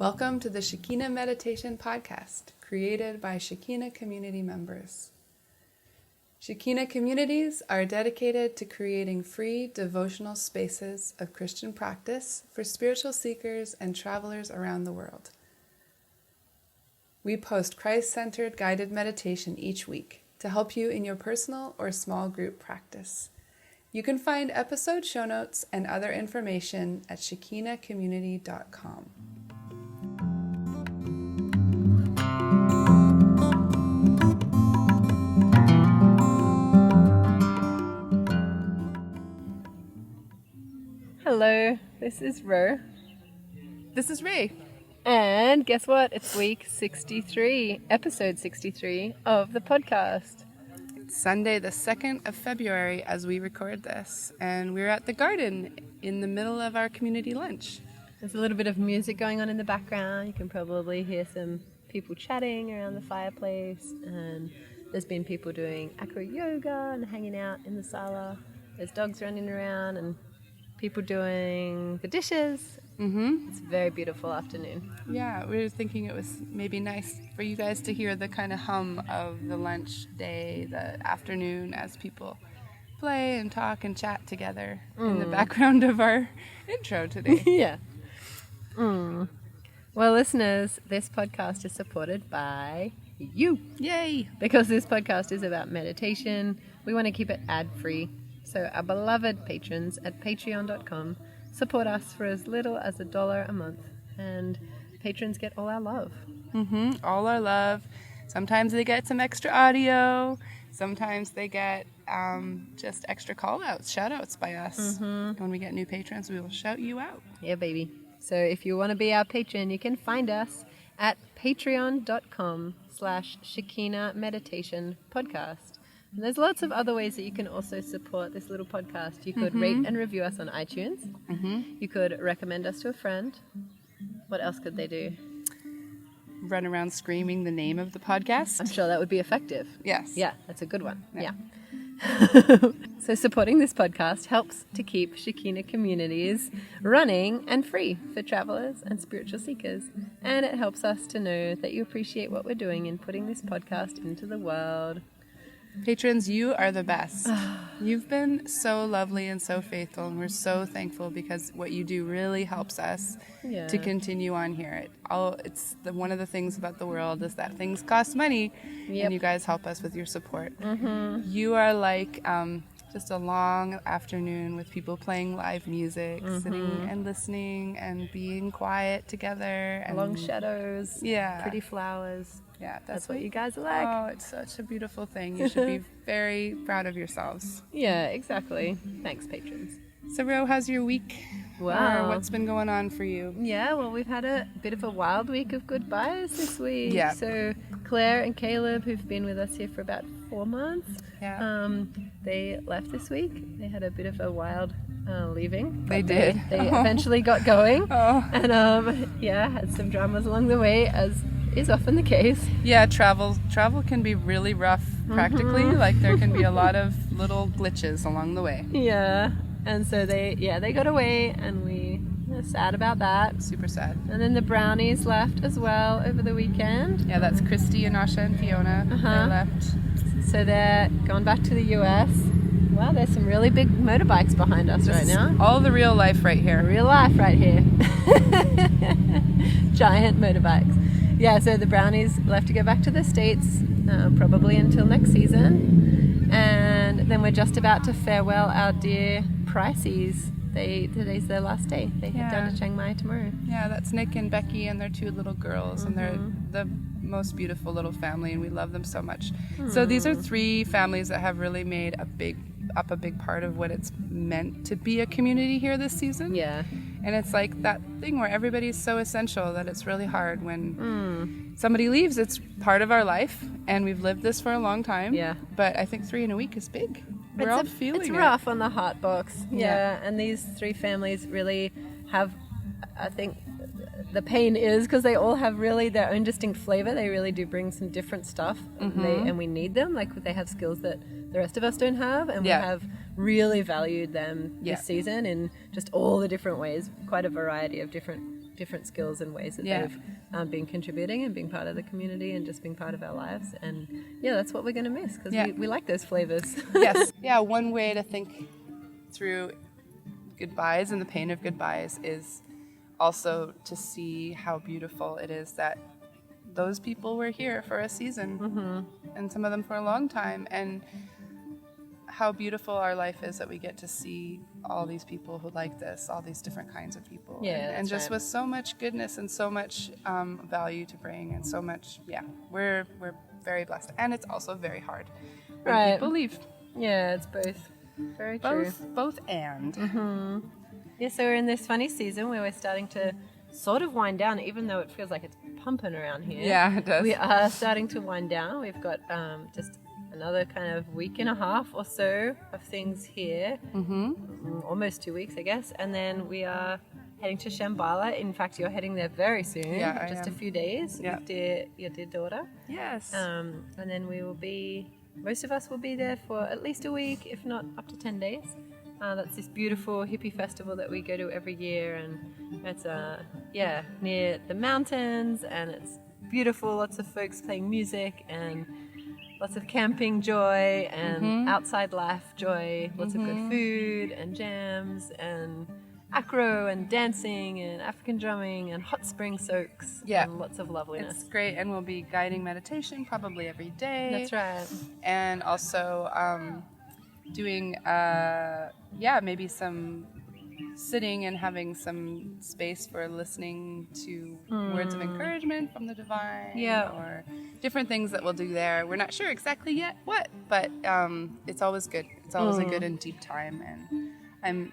Welcome to the Shekina Meditation Podcast, created by Shekina community members. Shekina communities are dedicated to creating free devotional spaces of Christian practice for spiritual seekers and travelers around the world. We post Christ-centered guided meditation each week to help you in your personal or small group practice. You can find episode show notes and other information at shekinacommunity.com. Hello, this is Ro. This is Ray. And guess what? It's week 63, episode 63 of the podcast. It's Sunday, the 2nd of February as we record this, and we're at the garden in the middle of our community lunch. There's a little bit of music going on in the background. You can probably hear some people chatting around the fireplace, and there's been people doing acro yoga and hanging out in the sala. There's dogs running around and people doing the dishes. It's a very beautiful afternoon. Yeah, we were thinking it was maybe nice for you guys to hear the kind of hum of the lunch day, the afternoon, as people play and talk and chat together in the background of our intro today. Yeah. Well, listeners, this podcast is supported by you. Yay! Because this podcast is about meditation, we want to keep it ad-free. So our beloved patrons at patreon.com support us for as little as $1 a month. And patrons get all our love. All our love. Sometimes they get some extra audio. Sometimes they get just extra call-outs, shout-outs by us. When we get new patrons, we will shout you out. Yeah, baby. So if you want to be our patron, you can find us at patreon.com/Shekina Meditation Podcast. And there's lots of other ways that you can also support this little podcast. You could rate and review us on iTunes. You could recommend us to a friend. What else could they do? Run around screaming the name of the podcast. I'm sure that would be effective. Yes. Yeah, that's a good one. Yeah. So supporting this podcast helps to keep Shekina communities running and free for travelers and spiritual seekers. And it helps us to know that you appreciate what we're doing in putting this podcast into the world. Patrons, you are the best. You've been so lovely and so faithful, and we're so thankful because what you do really helps us to continue on here. One of the things about the world is that things cost money, and you guys help us with your support. You are like just a long afternoon with people playing live music, sitting and listening and being quiet together. And long shadows, pretty flowers. Yeah, that's what you guys are like. Oh, it's such a beautiful thing. You should be very proud of yourselves. Yeah, exactly. Thanks, patrons. So, Ro, how's your week? Wow. Or what's been going on for you? Yeah, well, we've had a bit of a wild week of goodbyes this week. Yeah. So Claire and Caleb, who've been with us here for about 4 months, they left this week. They had a bit of a wild leaving. They did. They eventually got going. And Oh. had some dramas along the way, as is often the case. Yeah, travel can be really rough practically. Like there can be a lot of little glitches along the way. Yeah. And so they got away, and we are sad about that. Super sad. And then the brownies left as well over the weekend. Yeah, that's Christy and Asha and Fiona. They left. So they're going back to the US. Wow, there's some really big motorbikes behind us right now. All the real life right here. Real life right here. Giant motorbikes. Yeah, so the brownies left to go back to the States, probably until next season. And then we're just about to farewell our dear Priceys. Today's their last day. They head down to Chiang Mai tomorrow. Yeah, that's Nick and Becky and their 2 little girls, and they're the most beautiful little family, and we love them so much. So these are 3 families that have really made a big part of what it's meant to be a community here this season. Yeah. And it's like that thing where everybody's so essential that it's really hard when somebody leaves. It's part of our life, and we've lived this for a long time. Yeah. But I think 3 in a week is big. We're all feeling it. It's rough on the heart box. Yeah. And these 3 families really have, I think, the pain is because they all have really their own distinct flavor. They really do bring some different stuff, and we need them. Like they have skills that the rest of us don't have, and we have really valued them this season in just all the different ways. Quite a variety of different different skills and ways that Yeah. they've been contributing and being part of the community and just being part of our lives. And yeah, that's what we're going to miss because we like those flavors. Yes. Yeah, one way to think through goodbyes and the pain of goodbyes is also to see how beautiful it is that those people were here for a season and some of them for a long time, and how beautiful our life is that we get to see all these people who like this, all these different kinds of people, and just with so much goodness and so much value to bring, and so much, we're very blessed. And it's also very hard when people leave. Yeah, it's both. Very true. Both and. Yeah, so we're in this funny season where we're starting to sort of wind down, even though it feels like it's pumping around here. Yeah, it does. We are starting to wind down. We've got just another kind of week and a half or so of things here. Almost 2 weeks, I guess. And then we are heading to Shambhala. In fact, you're heading there very soon. Yeah, just a few days with your dear daughter. Yes. And then most of us will be there for at least a week, if not up to 10 days. That's this beautiful hippie festival that we go to every year, and it's near the mountains, and it's beautiful. Lots of folks playing music and lots of camping joy and outside life joy. Lots of good food and jams and acro and dancing and African drumming and hot spring soaks. And lots of loveliness. It's great, and we'll be guiding meditation probably every day. That's right. And also doing maybe some sitting and having some space for listening to words of encouragement from the divine, or different things that we'll do there. We're not sure exactly yet what, but it's always good. It's always a good and deep time, and I'm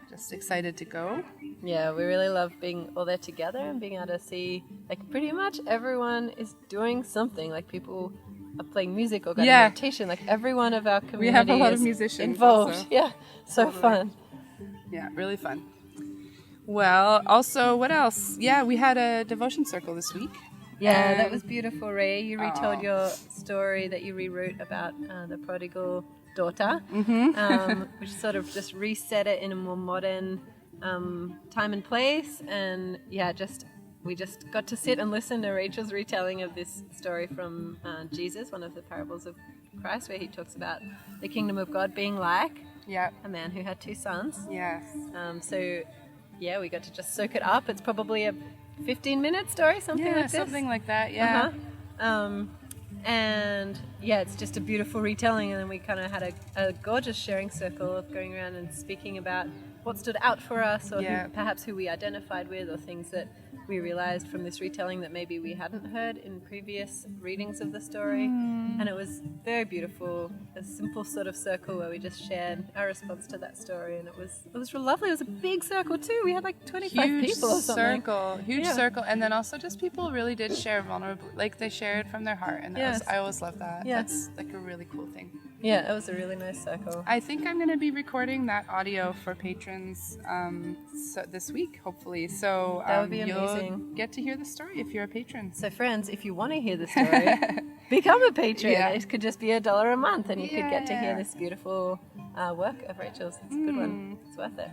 just excited to go. Yeah, we really love being all there together and being able to see, like, pretty much everyone is doing something. Like, people are playing music or going to meditation. Like, every one of our community we have a lot is of musicians involved. Also. Yeah, so fun. Yeah, really fun. Well, also, what else? Yeah, we had a devotion circle this week. Yeah, that was beautiful, Ray. You retold your story that you rewrote about the prodigal daughter, which sort of just reset it in a more modern time and place. And we just got to sit and listen to Rachel's retelling of this story from Jesus, one of the parables of Christ, where he talks about the kingdom of God being like a man who had 2 sons. Yes. We got to just soak it up. It's probably a 15-minute story, something like this. Something like that, yeah. It's just a beautiful retelling. And then we kind of had a gorgeous sharing circle of going around and speaking about what stood out for us, or perhaps who we identified with, or things that we realized from this retelling that maybe we hadn't heard in previous readings of the story. And it was very beautiful, a simple sort of circle where we just shared our response to that story, and it was real lovely. It was a big circle too. We had like 25 people or something. Huge circle, and then also just people really did share vulnerable, like they shared from their heart, and I always love that. That's like a really cool thing. Yeah, it was a really nice circle. I think I'm going to be recording that audio for patrons this week, hopefully. So that would be you'll get to hear the story if you're a patron. So friends, if you want to hear the story, become a patron. It could just be $1 a month, and you could get to hear this beautiful work of Rachel's. It's a good one. It's worth it.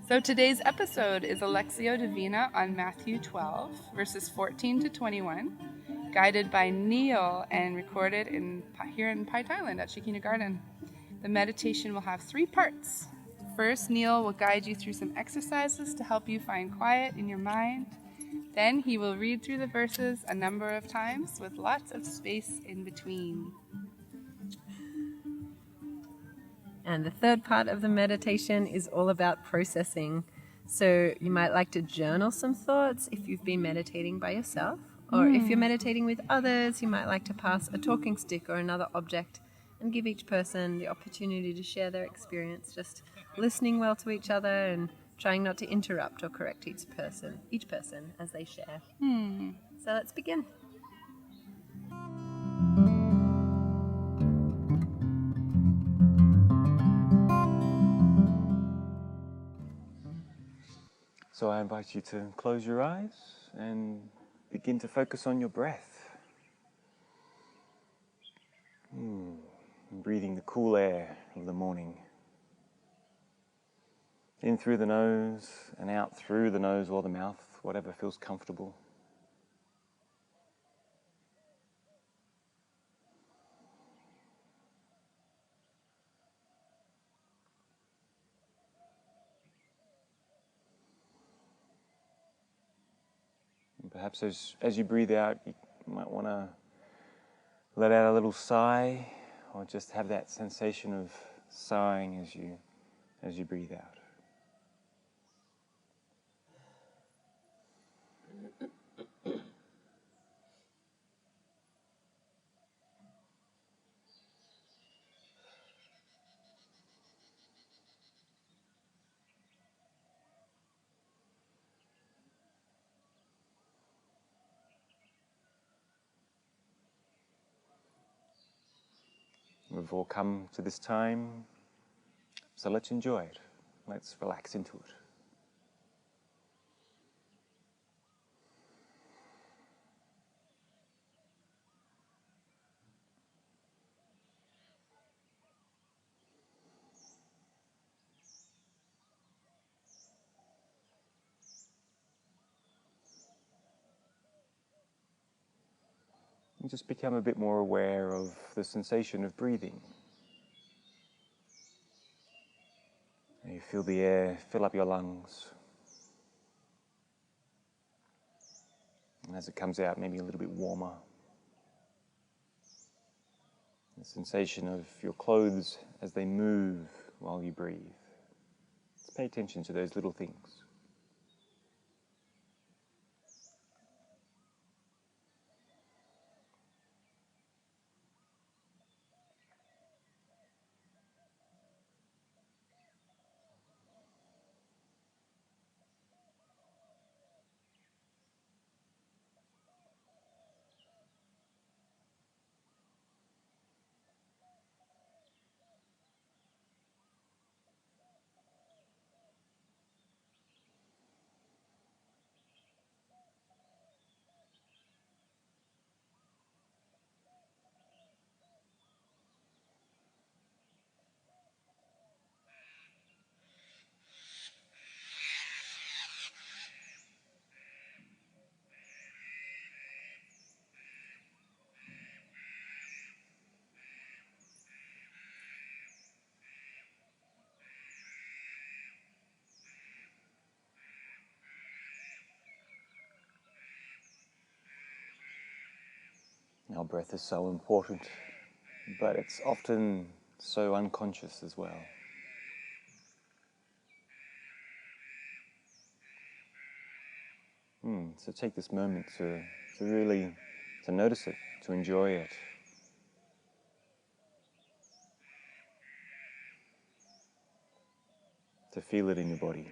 So today's episode is a Lectio Divina on Matthew 12, verses 14 to 21. Guided by Neil and recorded here in Pai Thailand at Shekina Garden. The meditation will have 3 parts. First, Neil will guide you through some exercises to help you find quiet in your mind. Then he will read through the verses a number of times with lots of space in between. And the third part of the meditation is all about processing. So you might like to journal some thoughts if you've been meditating by yourself. Or if you're meditating with others, you might like to pass a talking stick or another object and give each person the opportunity to share their experience, just listening well to each other and trying not to interrupt or correct each person as they share. So let's begin. So I invite you to close your eyes and begin to focus on your breath. Breathing the cool air of the morning. In through the nose and out through the nose or the mouth whatever feels comfortable. And perhaps as you breathe out, you might want to let out a little sigh, or just have that sensation of sighing as you breathe out. We've all come to this time, so let's enjoy it. Let's relax into it. And just become a bit more aware of the sensation of breathing. And you feel the air fill up your lungs. And as it comes out, maybe a little bit warmer. The sensation of your clothes as they move while you breathe. Let's pay attention to those little things. Our breath is so important, but it's often so unconscious as well. So take this moment to really notice it, to enjoy it. To feel it in your body.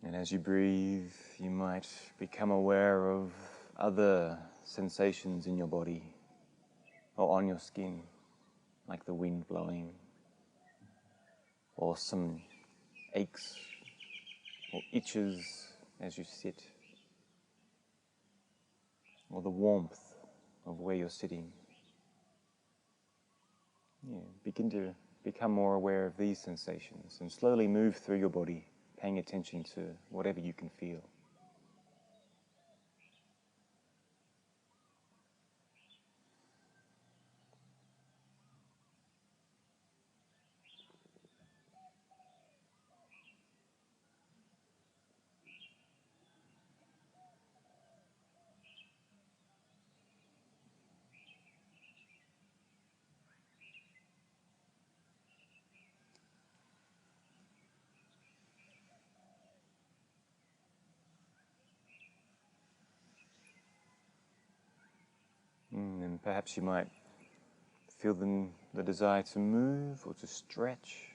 And as you breathe, you might become aware of other sensations in your body or on your skin, like the wind blowing, or some aches or itches as you sit, or the warmth of where you're sitting. Begin to become more aware of these sensations and slowly move through your body, paying attention to whatever you can feel. Perhaps you might feel the desire to move or to stretch,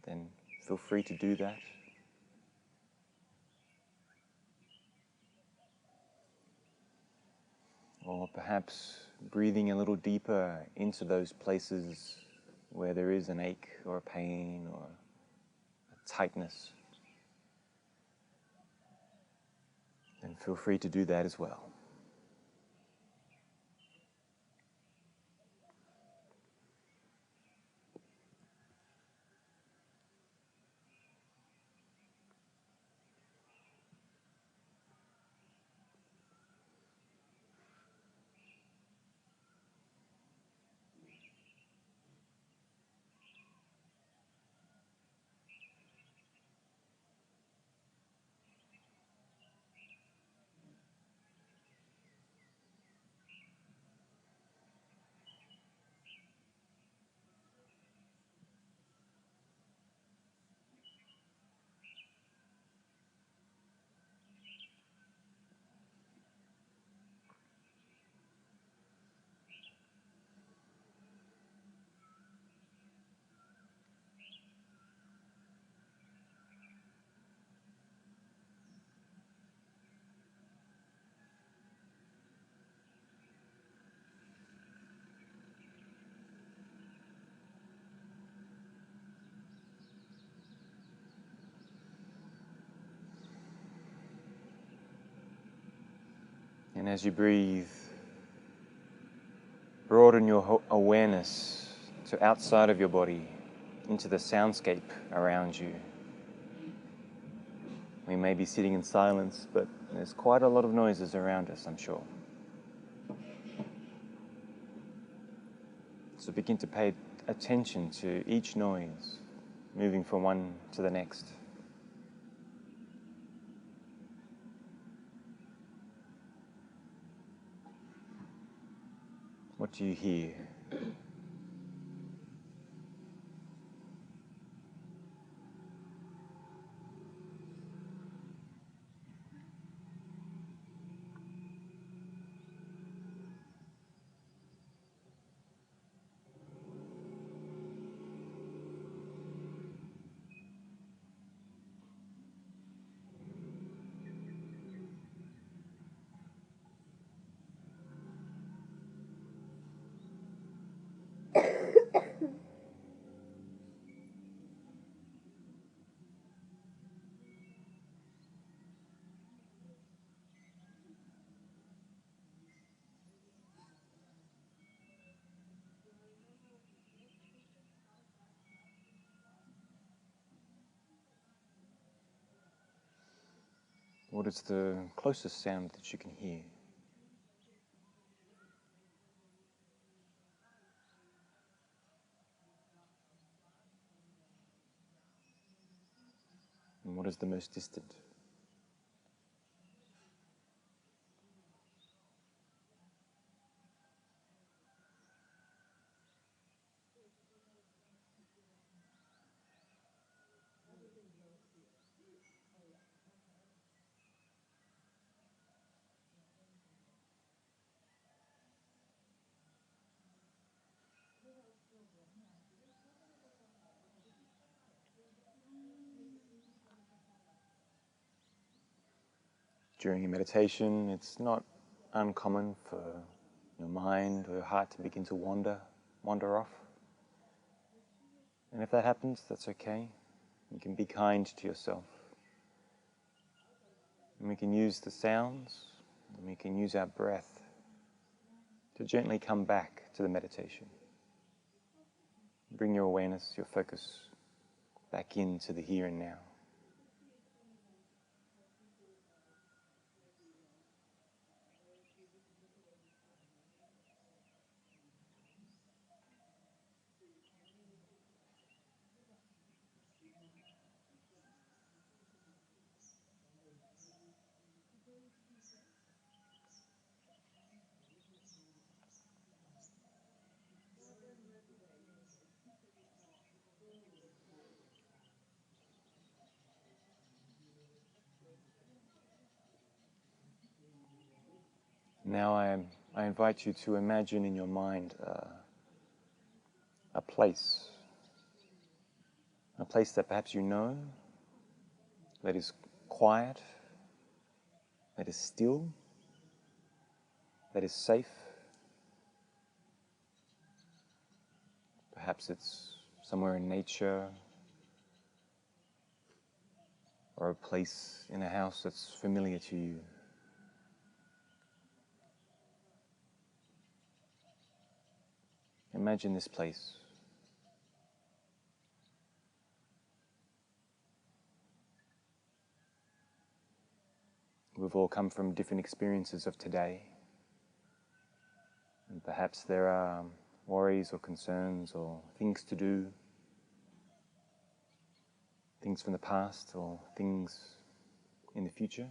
then feel free to do that. Or perhaps breathing a little deeper into those places where there is an ache or a pain or a tightness. Then feel free to do that as well. And as you breathe, broaden your awareness to outside of your body, into the soundscape around you. We may be sitting in silence, but there's quite a lot of noises around us, I'm sure. So begin to pay attention to each noise, moving from one to the next. What do you hear? What is the closest sound that you can hear? And what is the most distant? During a meditation, it's not uncommon for your mind or your heart to begin to wander off. And if that happens, that's okay. You can be kind to yourself. And we can use the sounds, and we can use our breath to gently come back to the meditation. Bring your awareness, your focus back into the here and now. Now I I invite you to imagine in your mind a place that perhaps you know, that is quiet, that is still, that is safe. Perhaps it's somewhere in nature, or a place in a house that's familiar to you. Imagine this place. We've all come from different experiences of today, and perhaps there are worries or concerns or things to do, things from the past or things in the future.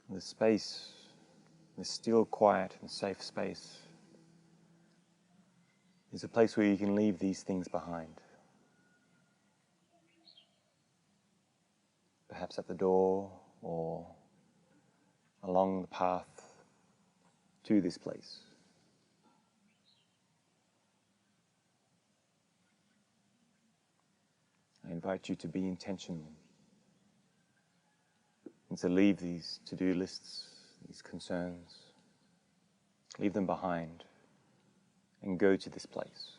The space, the still, quiet and safe space, is a place where you can leave these things behind. Perhaps at the door or along the path to this place. I invite you to be intentional and to leave these to-do lists, these concerns, leave them behind and go to this place.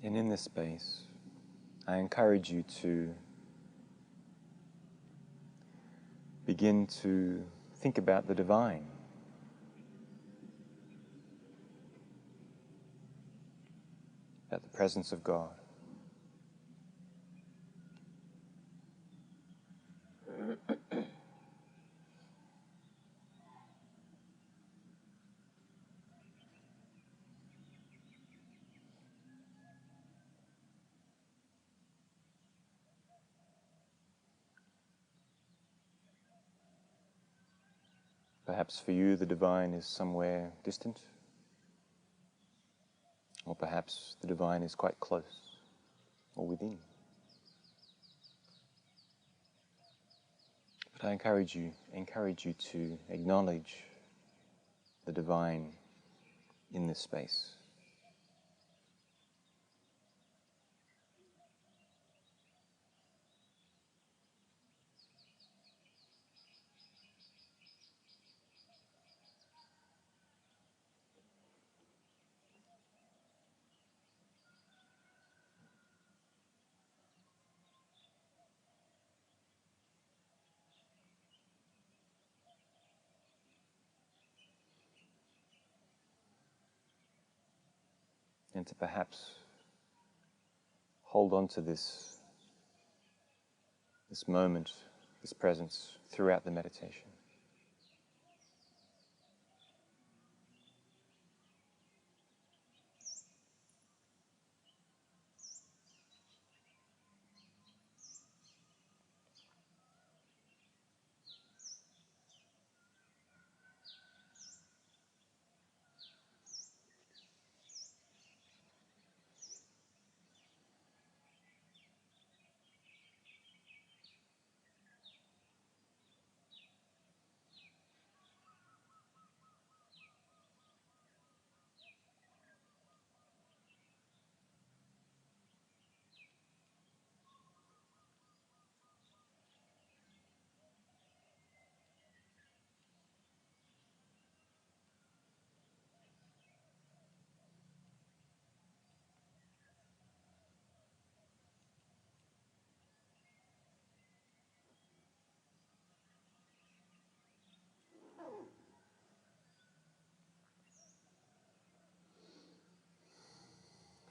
And in this space, I encourage you to begin to think about the divine. About the presence of God. Perhaps for you the divine is somewhere distant, or perhaps the divine is quite close or within. But I encourage you to acknowledge the divine in this space. And to perhaps hold on to this moment, this presence throughout the meditation.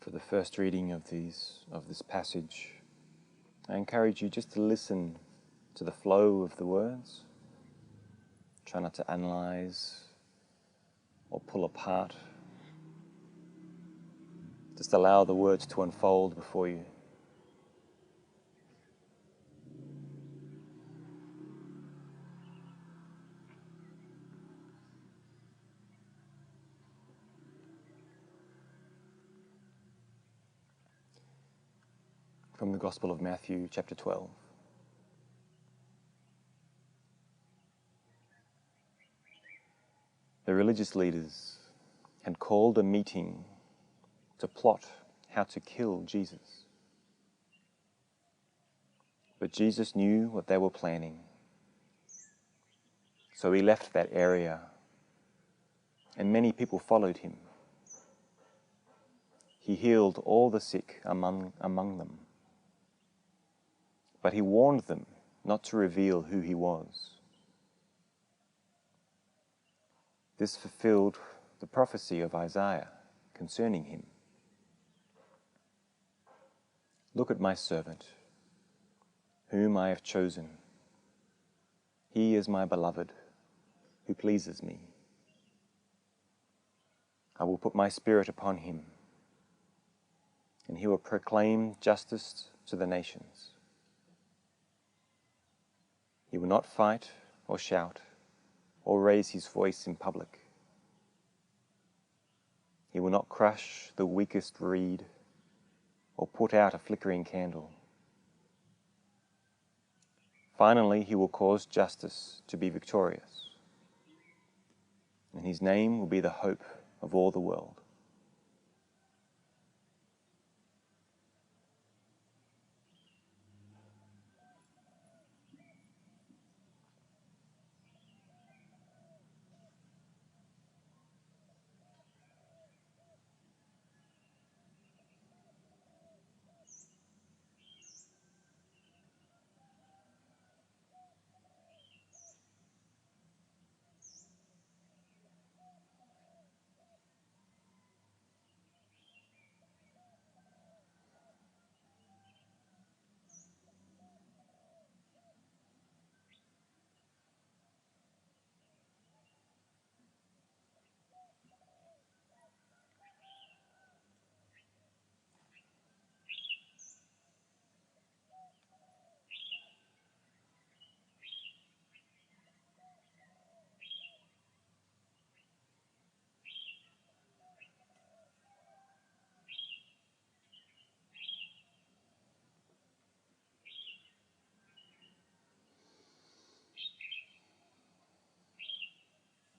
For the first reading of this passage, I encourage you just to listen to the flow of the words. Try not to analyze or pull apart. Just allow the words to unfold before you. From the Gospel of Matthew, chapter 12. The religious leaders had called a meeting to plot how to kill Jesus. But Jesus knew what they were planning. So he left that area, and many people followed him. He healed all the sick among them. But he warned them not to reveal who he was. This fulfilled the prophecy of Isaiah concerning him. Look at my servant, whom I have chosen. He is my beloved, who pleases me. I will put my spirit upon him, and he will proclaim justice to the nations. He will not fight or shout or raise his voice in public. He will not crush the weakest reed or put out a flickering candle. Finally, he will cause justice to be victorious, and his name will be the hope of all the world.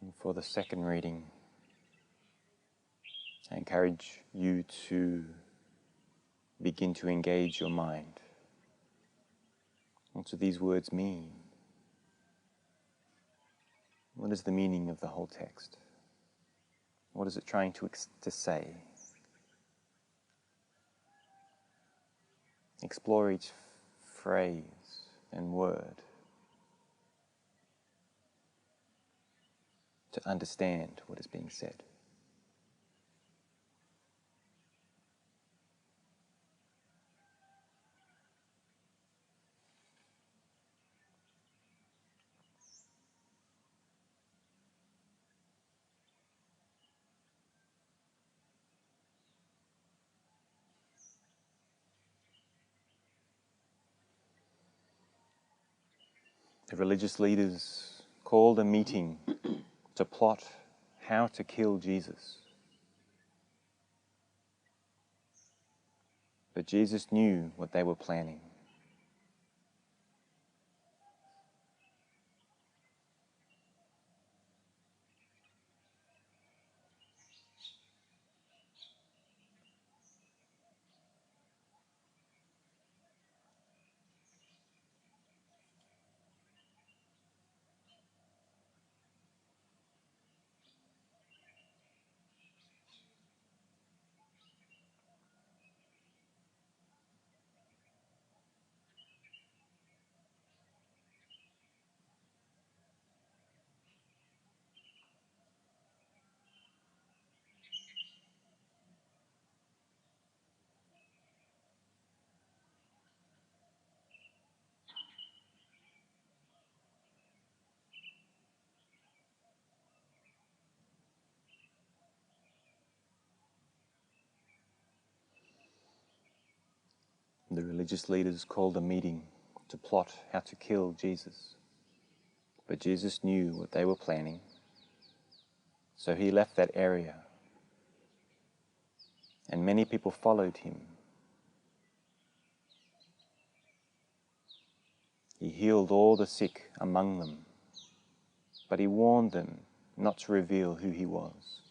And for the second reading, I encourage you to begin to engage your mind. What do these words mean? What is the meaning of the whole text? What is it trying to say? Explore each phrase and word to understand what is being said. The religious leaders called a meeting to plot how to kill Jesus. But Jesus knew what they were planning. The religious leaders called a meeting to plot how to kill Jesus. But Jesus knew what they were planning, so he left that area, and many people followed him. He healed all the sick among them, but he warned them not to reveal who he was.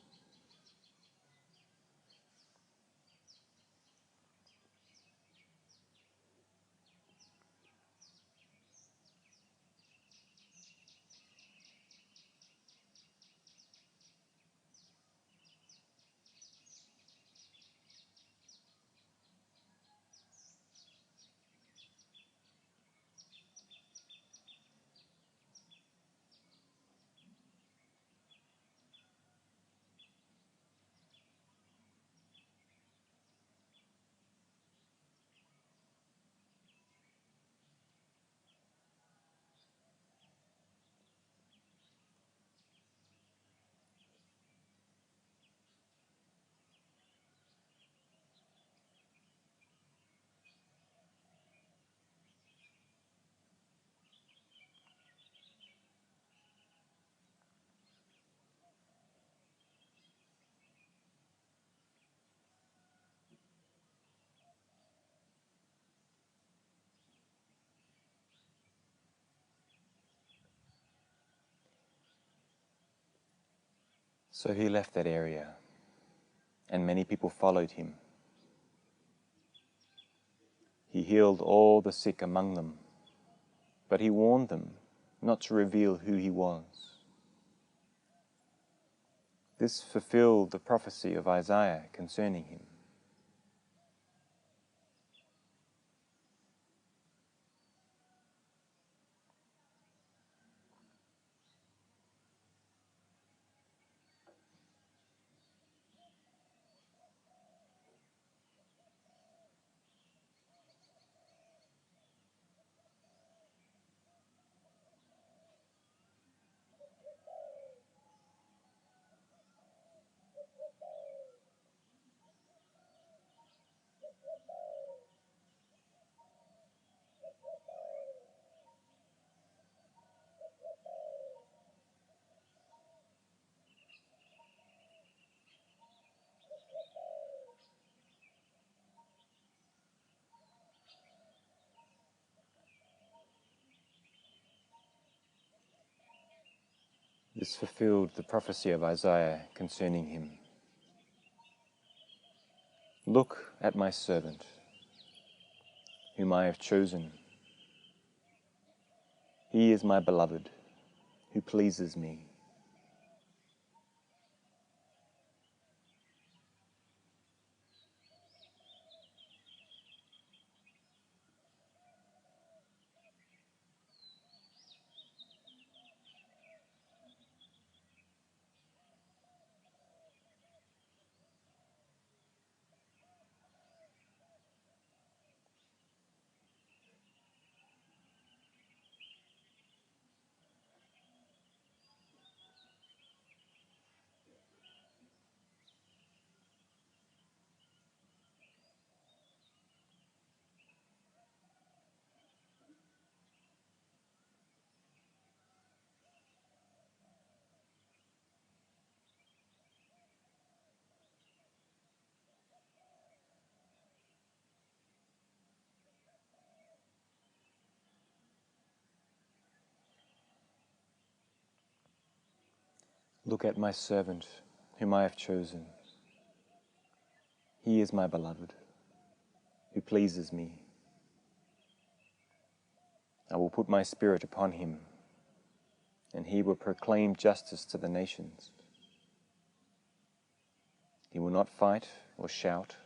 So he left that area, and many people followed him. He healed all the sick among them, but he warned them not to reveal who he was. This fulfilled the prophecy of Isaiah concerning him. This fulfilled the prophecy of Isaiah concerning him. Look at my servant, whom I have chosen. He is my beloved, who pleases me. Look at my servant, whom I have chosen. He is my beloved, who pleases me. I will put my spirit upon him, and he will proclaim justice to the nations. He will not fight or shout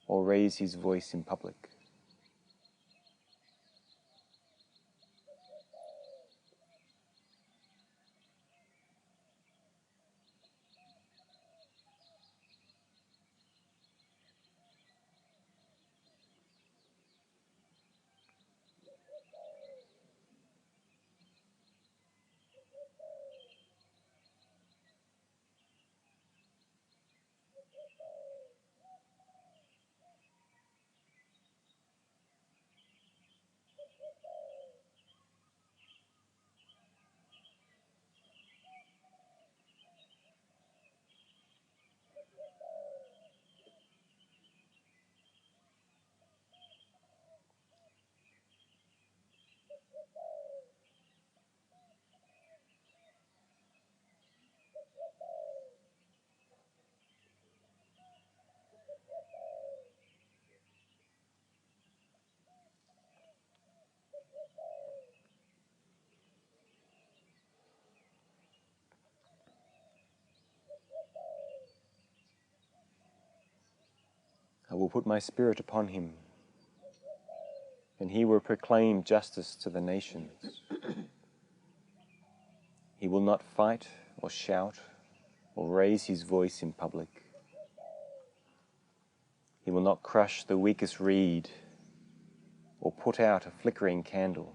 or raise his voice in public. I will put my spirit upon him, and he will proclaim justice to the nations. He will not fight or shout or raise his voice in public. He will not crush the weakest reed or put out a flickering candle.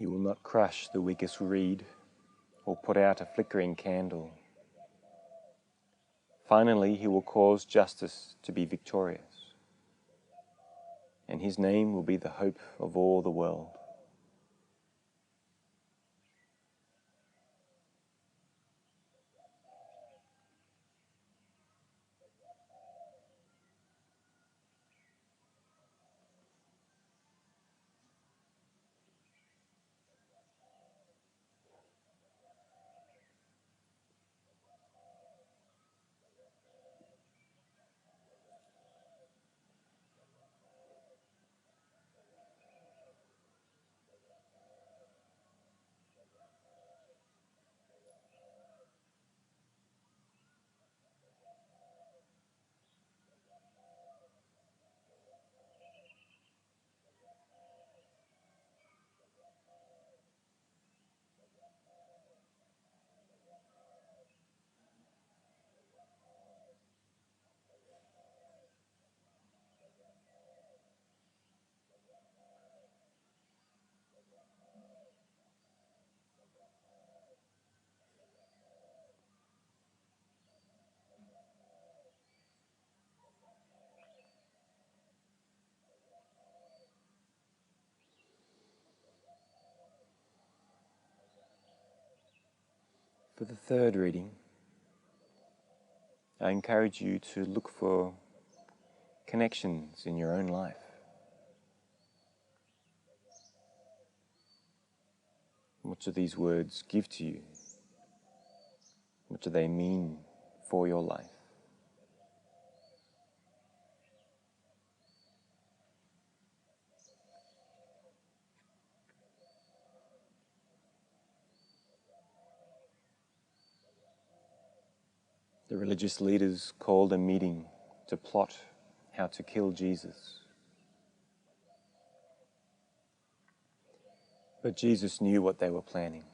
He will not crush the weakest reed or put out a flickering candle. Finally, he will cause justice to be victorious, and his name will be the hope of all the world. For the third reading, I encourage you to look for connections in your own life. What do these words give to you? What do they mean for your life? The religious leaders called a meeting to plot how to kill Jesus. But Jesus knew what they were planning.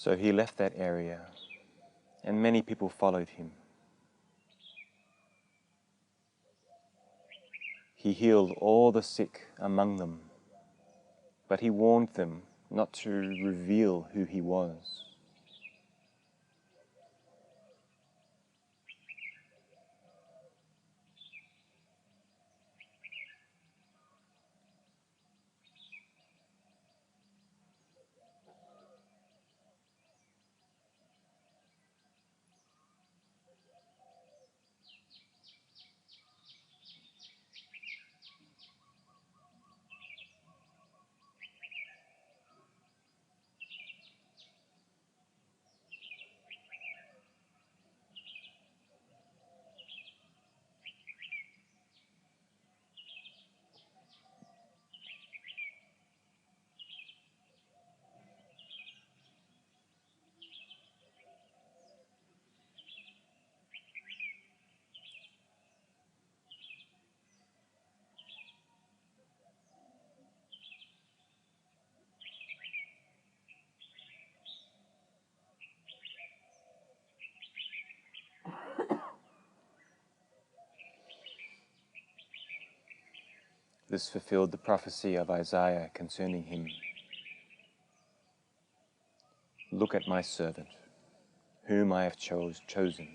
So he left that area, and many people followed him. He healed all the sick among them, but he warned them not to reveal who he was. This fulfilled the prophecy of Isaiah concerning him. Look at my servant, whom I have chosen.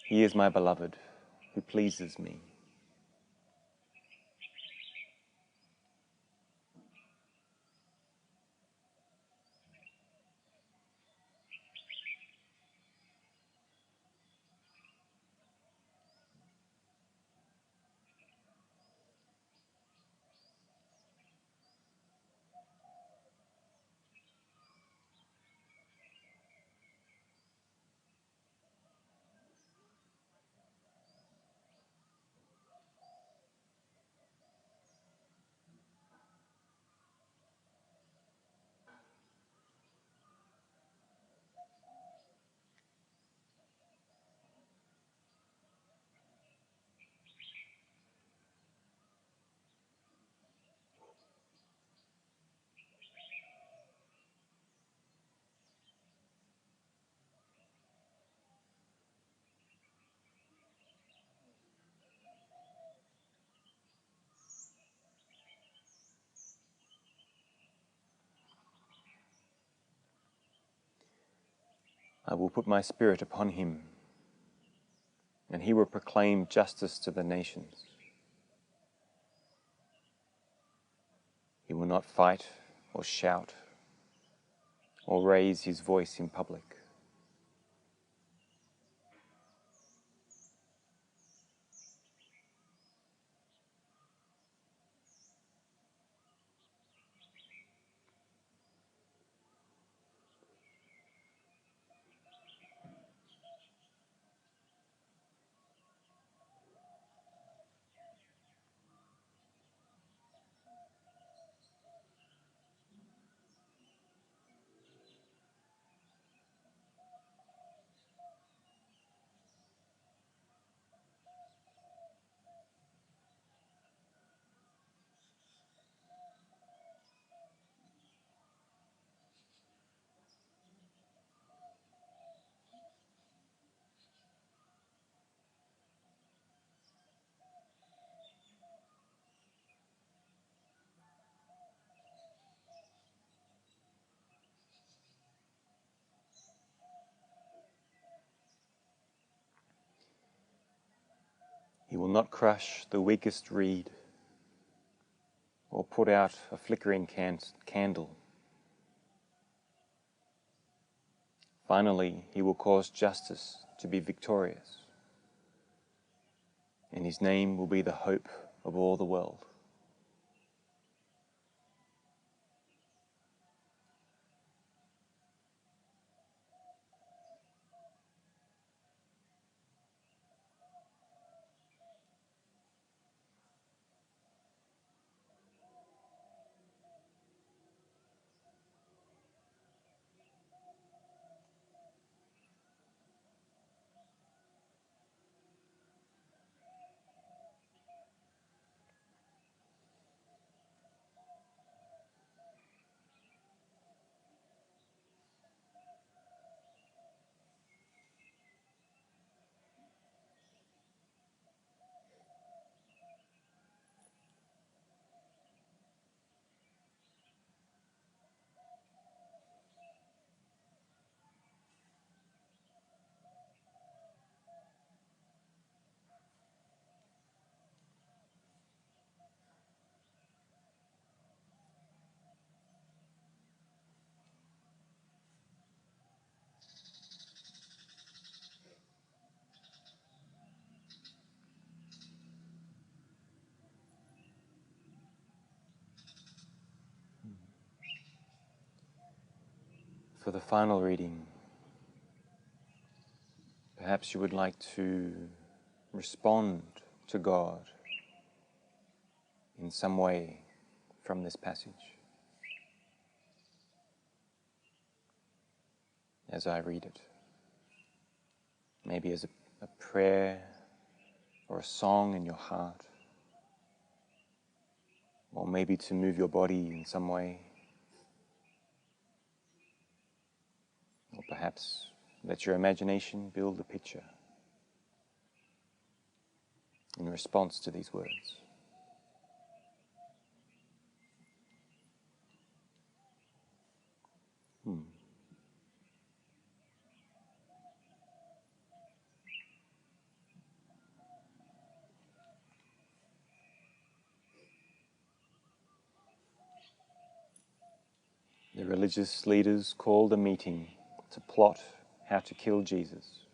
He is my beloved, who pleases me. I will put my spirit upon him, and he will proclaim justice to the nations. He will not fight or shout or raise his voice in public. He will not crush the weakest reed or put out a flickering candle. Finally, he will cause justice to be victorious, and his name will be the hope of all the world. For the final reading, perhaps you would like to respond to God in some way from this passage as I read it. Maybe as a prayer or a song in your heart, or maybe to move your body in some way, or perhaps let your imagination build a picture in response to these words. The religious leaders called a meeting to plot how to kill Jesus.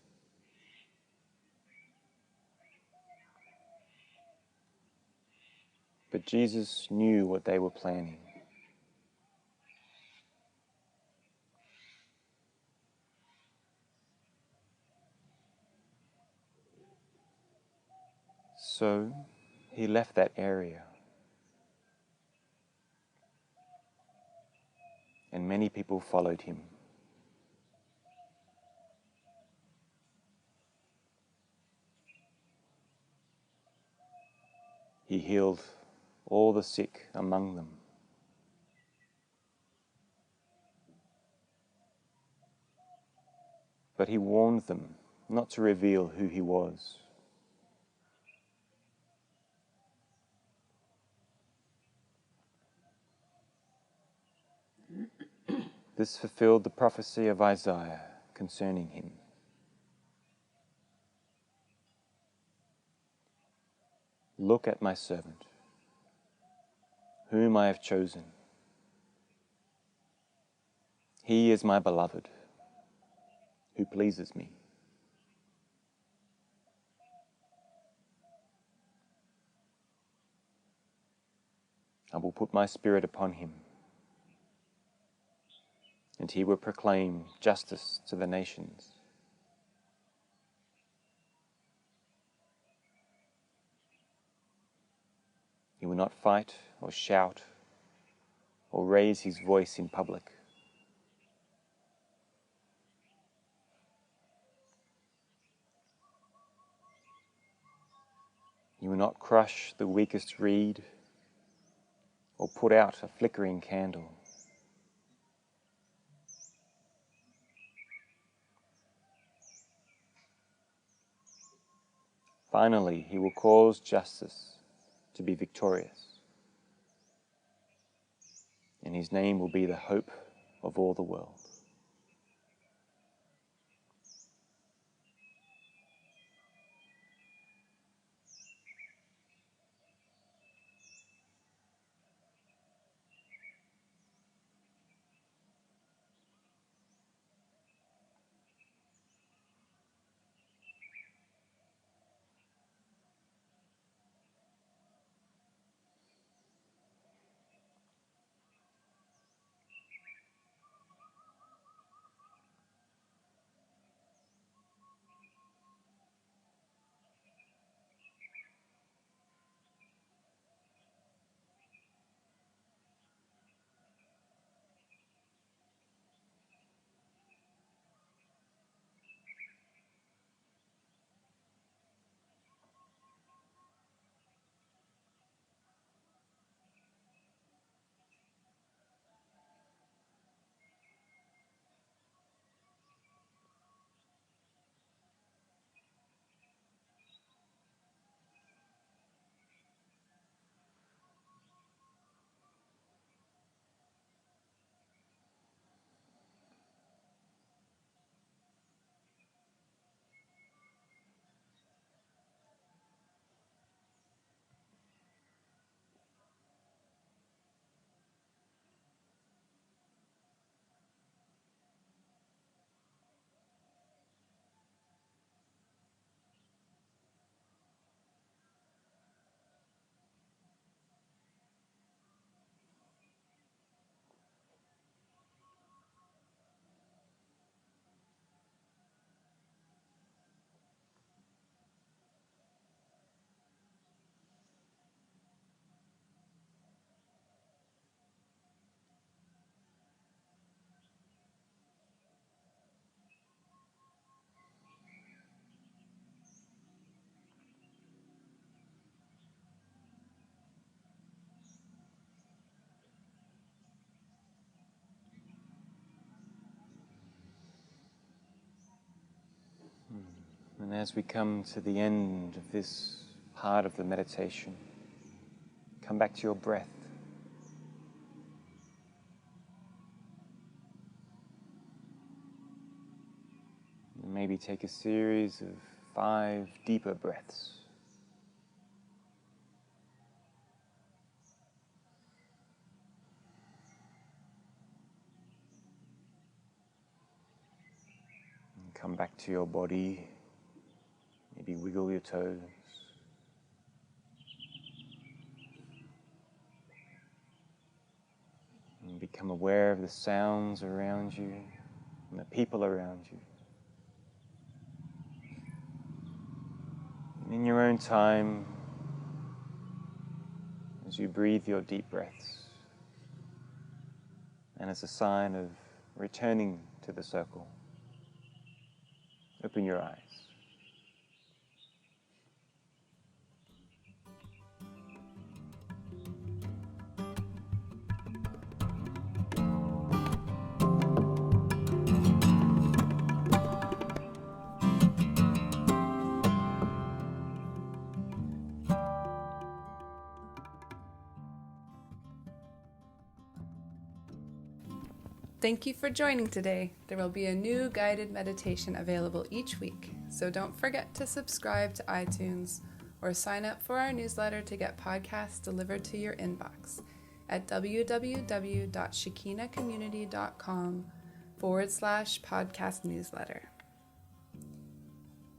But Jesus knew what they were planning. So he left that area, and many people followed him. He healed all the sick among them. But he warned them not to reveal who he was. This fulfilled the prophecy of Isaiah concerning him. Look at my servant, whom I have chosen. He is my beloved, who pleases me. I will put my spirit upon him, and he will proclaim justice to the nations. He will not fight or shout or raise his voice in public. He will not crush the weakest reed or put out a flickering candle. Finally, he will cause justice to be victorious, and his name will be the hope of all the world. And as we come to the end of this part of the meditation, come back to your breath. And maybe take a series of 5 deeper breaths. And come back to your body. Maybe wiggle your toes. And become aware of the sounds around you and the people around you. And in your own time, as you breathe your deep breaths, and as a sign of returning to the circle, open your eyes. Thank you for joining today. There will be a new guided meditation available each week, so don't forget to subscribe to iTunes or sign up for our newsletter to get podcasts delivered to your inbox at www.shekinacommunity.com/podcast newsletter.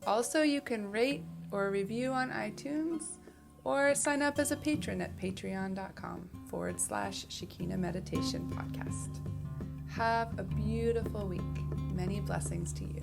Also, you can rate or review on iTunes or sign up as a patron at patreon.com/Shekina Meditation Podcast. Have a beautiful week. Many blessings to you.